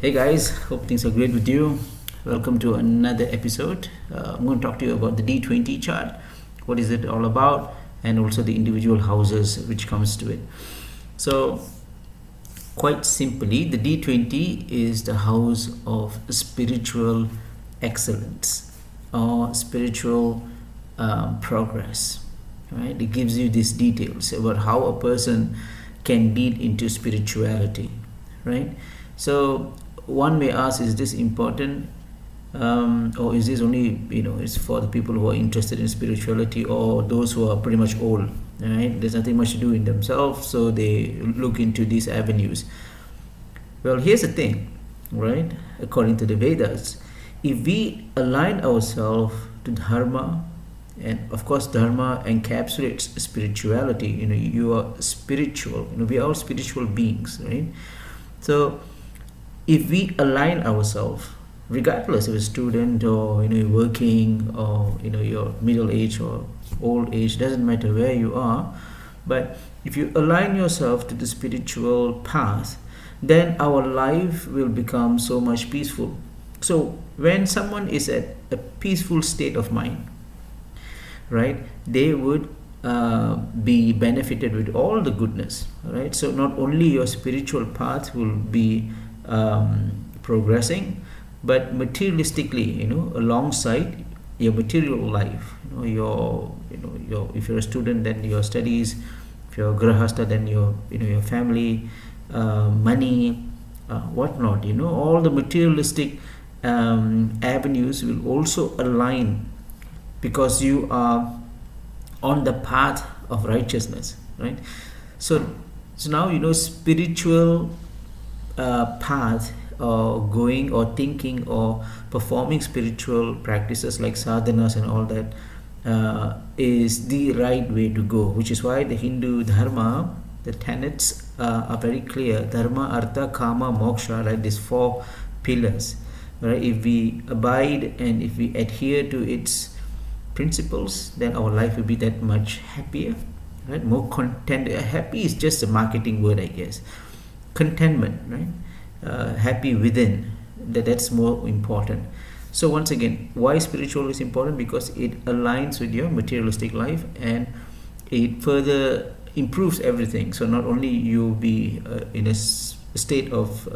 Hey guys, hope things are great with you. Welcome to another episode. I'm going to talk to you about the D20 chart. What is it all about? And also the individual houses which comes to it. So, quite simply, the D20 is the house of spiritual excellence or spiritual progress. Right? It gives you these details about how a person can lead into spirituality. Right? So one may ask, is this important, or is this only it's for the people who are interested in spirituality or those who are pretty much old, right? There's nothing much to do in themselves, so they look into these avenues. Well, here's the thing, right? According to the Vedas, if we align ourselves to dharma, and of course dharma encapsulates spirituality, you are spiritual, we are all spiritual beings, right? So if we align ourselves, regardless of a student or you're working or you're middle age or old age, doesn't matter where you are, but if you align yourself to the spiritual path, then our life will become so much peaceful. So when someone is at a peaceful state of mind, right, they would be benefited with all the goodness, right? So not only your spiritual path will be progressing, but materialistically, alongside your material life, your if you're a student, then your studies; if you're a grahasta, then your family, money, whatnot. All the materialistic avenues will also align because you are on the path of righteousness, right? So now spiritual path, or going or thinking or performing spiritual practices like sadhanas and all that is the right way to go, which is why the Hindu dharma, the tenets are very clear: dharma, artha, kama, moksha, like these four pillars, right? If we abide and if we adhere to its principles, then our life will be that much happier, right? More content. Happy is just a marketing word, I guess. Contentment, right? Happy within, that's more important. So once again, why spiritual is important? Because it aligns with your materialistic life and it further improves everything. So not only you'll be in a state of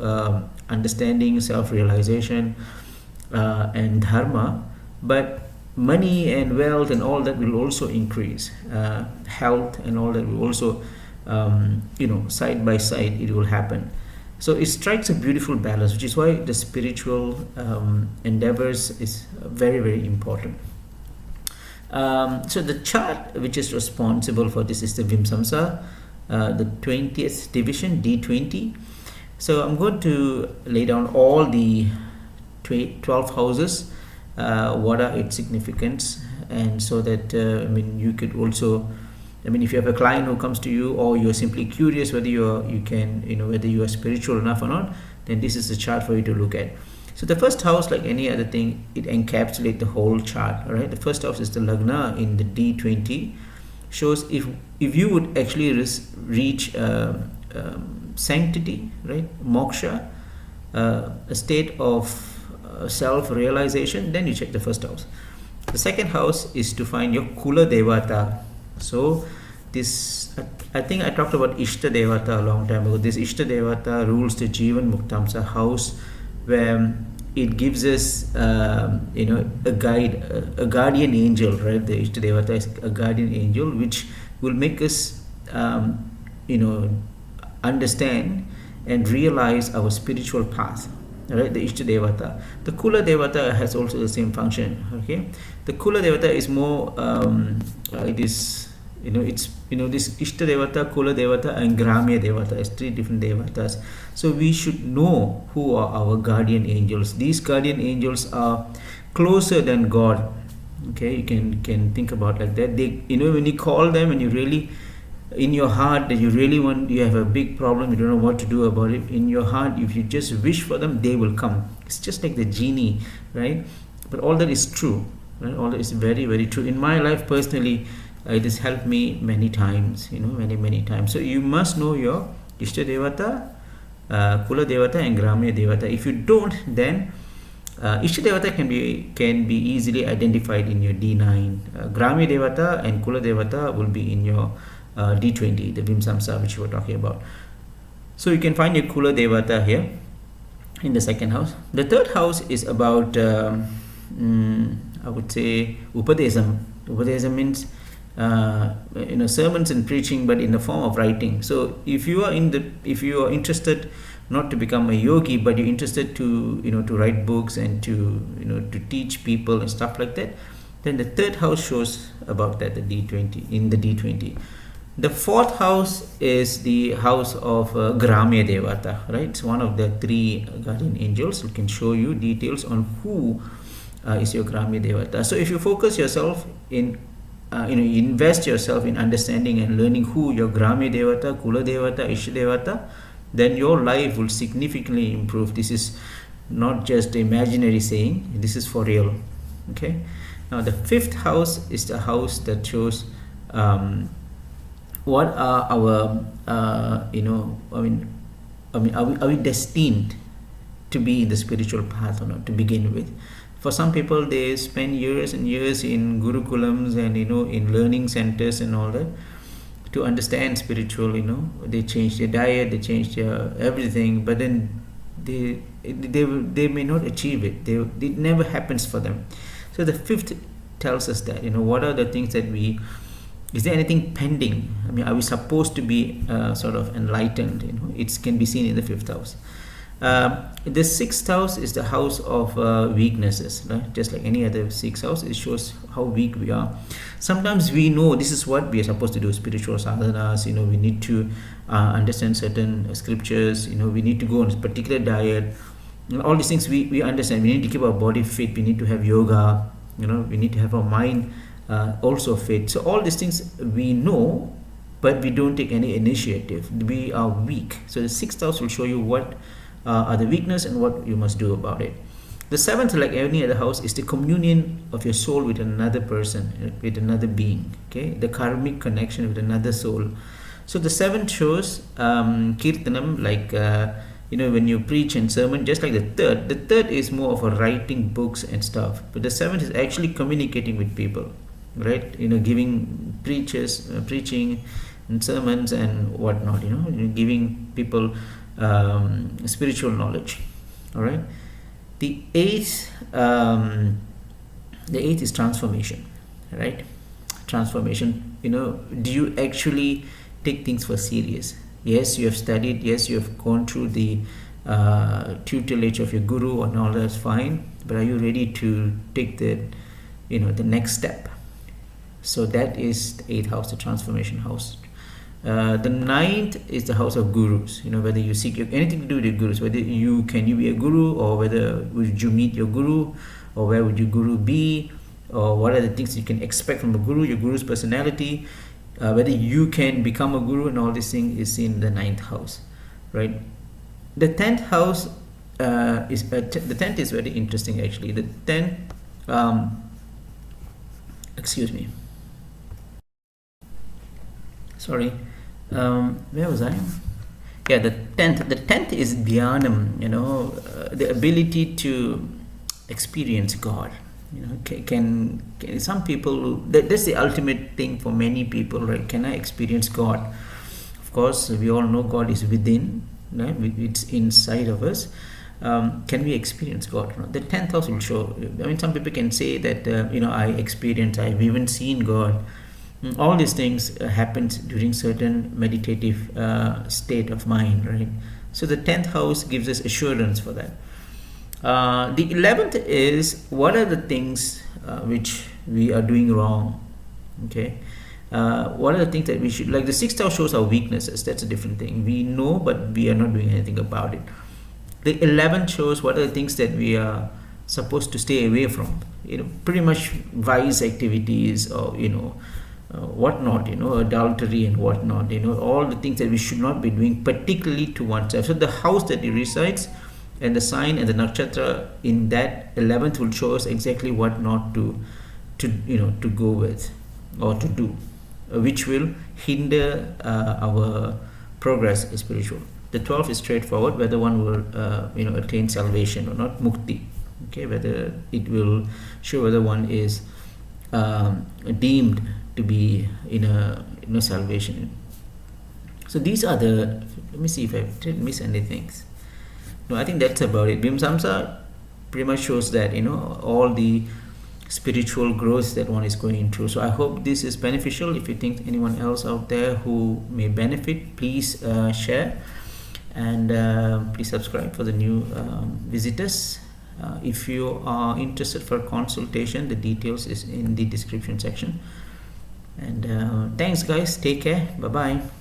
understanding, self-realization, and dharma, but money and wealth and all that will also increase. Health and all that will also side by side it will happen. So it strikes a beautiful balance, which is why the spiritual endeavors is very, very important. So the chart which is responsible for this is the Vimsamsa, the 20th division, D20. So I'm going to lay down all the 12 houses, what are its significance, and so that you could also, if you have a client who comes to you, or you're simply curious whether whether you are spiritual enough or not, then this is the chart for you to look at. So the first house, like any other thing, it encapsulates the whole chart. All right, the first house is the Lagna in the D20, shows if you would actually reach sanctity, right, moksha, a state of self-realization, then you check the first house. The second house is to find your Kula Devata. So this, I think I talked about Ishta Devata a long time ago. This Ishta Devata rules the Jivan Muktamsa house, where it gives us a guide, a guardian angel, right? The Ishta Devata is a guardian angel which will make us understand and realize our spiritual path, right? The Ishta Devata. The Kula Devata has also the same function. Okay, the Kula Devata is more this Ishta Devata, Kula Devata and Gramya Devata is three different devatas. So we should know who are our guardian angels. These guardian angels are closer than God. Okay, you can think about like that. They, when you call them and you really, in your heart, that you have a big problem, you don't know what to do about it, in your heart, if you just wish for them, they will come. It's just like the genie, right? But all that is true, right? All that is very, very true. In my life personally, it has helped me many times, many times. So you must know your Ishta Devata, Kula Devata and Gramya Devata. If you don't, then Ishta Devata can be easily identified in your D9. Gramya Devata and Kula Devata will be in your D20, the Vimsamsa which we were talking about. So you can find your Kula Devata here in the second house. The third house is about I would say Upadesam. Upadesam means sermons and preaching, but in the form of writing. So if you are interested not to become a yogi, but you're interested to to write books and to to teach people and stuff like that, then the third house shows about that, the D20, in the D20. The fourth house is the house of Gramya Devata, right? It's one of the three guardian angels. We can show you details on who is your Gramya Devata. So if you focus yourself in invest yourself in understanding and learning who your Gramya Devata, Kula Devata, Ishta Devata, then your life will significantly improve. This is not just imaginary saying, this is for real. Okay. Now the fifth house is the house that shows what are our are we destined to be in the spiritual path or not to begin with. For some people, they spend years and years in gurukulams and in learning centers and all that to understand spiritual. They change their diet, they change their everything, but then they may not achieve it. It never happens for them. So the fifth tells us that what are the things that is there anything pending? Are we supposed to be sort of enlightened? It can be seen in the fifth house. The sixth house is the house of weaknesses, right? Just like any other sixth house, it shows how weak we are. Sometimes we know this is what we are supposed to do, spiritual sadhanas. We need to understand certain scriptures. We need to go on a particular diet. All these things we understand. We need to keep our body fit. We need to have yoga. We need to have our mind also fit. So all these things we know, but we don't take any initiative. We are weak. So the sixth house will show you what are the weakness and what you must do about it. The seventh, like any other house, is the communion of your soul with another person, with another being. Okay, the karmic connection with another soul. So the seventh shows kirtanam, like when you preach and sermon, just like the third. The third is more of a writing books and stuff, but the seventh is actually communicating with people, right? Giving preaching and sermons and whatnot. Giving people spiritual knowledge. All right. The eighth is transformation, right? Transformation. Do you actually take things for serious? Yes, you have studied. Yes, you have gone through the tutelage of your guru and all that's fine. But are you ready to take the next step? So that is the eighth house, the transformation house. The ninth is the house of gurus. Whether you seek anything to do with your gurus, whether can you be a guru, or whether would you meet your guru, or where would your guru be, or what are the things you can expect from a guru, your guru's personality, whether you can become a guru, and all these things is in the ninth house, right? The 10th house the 10th is very interesting actually. The 10th, excuse me. Sorry, where was I? Yeah, the 10th. The 10th is dhyanam. The ability to experience God. Can some people? That's the ultimate thing for many people, right? Can I experience God? Of course, we all know God is within, right? It's inside of us. Can we experience God? The 10th house will show. Some people can say that I've even seen God. All these things happens during certain meditative state of mind, right? So the 10th house gives us assurance for that. The 11th is what are the things which we are doing wrong. Okay, what are the things that we should, like the 6th house shows our weaknesses. That's a different thing. We know, but we are not doing anything about it. The 11th shows what are the things that we are supposed to stay away from. Pretty much vice activities, or whatnot, adultery and whatnot, all the things that we should not be doing, particularly to oneself. So the house that he resides and the sign and the nakshatra in that 11th will show us exactly what not to go with or to do, which will hinder our progress spiritual. The 12 is straightforward, whether one will attain salvation or not, mukti. Okay, whether it will show whether one is deemed to be in a salvation. So these are the, let me see if I didn't miss anything. No, I think that's about it. Vimsamsa pretty much shows that all the spiritual growth that one is going through. So I hope this is beneficial. If you think anyone else out there who may benefit, please share, and please subscribe for the new visitors. If you are interested for consultation, the details is in the description section. And thanks guys, take care, bye bye.